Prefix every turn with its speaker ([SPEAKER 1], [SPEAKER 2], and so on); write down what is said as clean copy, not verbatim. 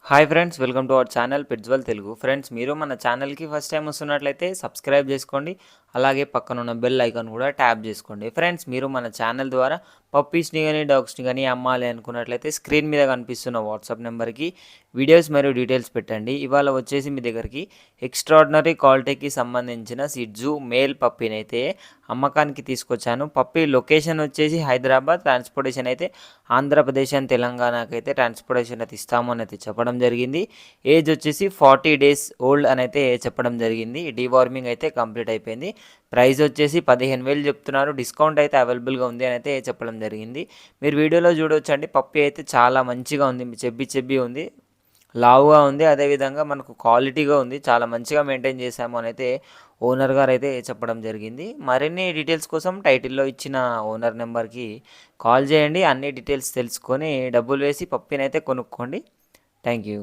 [SPEAKER 1] Hi friends, welcome to our channel పిట్జ్వల్ Telugu. Friends, మీరు మన ఛానల్కి ఫస్ట్ టైం వస్తున్నట్లయితే సబ్స్క్రైబ్ చేసుకోండి. అలాగే పక్కనున్న బెల్ ఐకాన్ కూడా ట్యాప్ చేసుకోండి. ఫ్రెండ్స్, మీరు మన ఛానల్ ద్వారా పప్పీస్ని కానీ డాగ్స్ని కానీ అమ్మాలి అనుకున్నట్లయితే స్క్రీన్ మీద కనిపిస్తున్న వాట్సాప్ నెంబర్కి వీడియోస్ మరియు డీటెయిల్స్ పెట్టండి. ఇవాళ వచ్చేసి మీ దగ్గరికి ఎక్స్ట్రాడినరీ క్వాలిటీకి సంబంధించిన సిడ్జు మేల్ పప్పీని అయితే అమ్మకానికి తీసుకొచ్చాను. పప్పీ లొకేషన్ వచ్చేసి హైదరాబాద్, ట్రాన్స్పోర్టేషన్ అయితే ఆంధ్రప్రదేశ్ అండ్ తెలంగాణకి అయితే ట్రాన్స్పోర్టేషన్ అయితే ఇస్తాము అని అయితే చెప్పడం జరిగింది. ఏజ్ వచ్చేసి 40 days ఓల్డ్ అని అయితే చెప్పడం జరిగింది. డీవార్మింగ్ అయితే కంప్లీట్ అయిపోయింది. ప్రైస్ వచ్చేసి 15,000 చెప్తున్నారు. డిస్కౌంట్ అయితే అవైలబుల్గా ఉంది అని అయితే చెప్పడం జరిగింది. మీరు వీడియోలో చూడవచ్చండి, పప్పి అయితే చాలా మంచిగా ఉంది, చెబ్బి ఉంది, లావుగా ఉంది, అదేవిధంగా మనకు క్వాలిటీగా ఉంది, చాలా మంచిగా మెయింటైన్ చేశాము అని అయితే ఓనర్ గారు అయితే చెప్పడం జరిగింది. మరిన్ని డీటెయిల్స్ కోసం టైటిల్లో ఇచ్చిన ఓనర్ నెంబర్కి కాల్ చేయండి. అన్ని డీటెయిల్స్ తెలుసుకొని డబ్బులు వేసి పప్పినైతే కొనుక్కోండి. Thank you.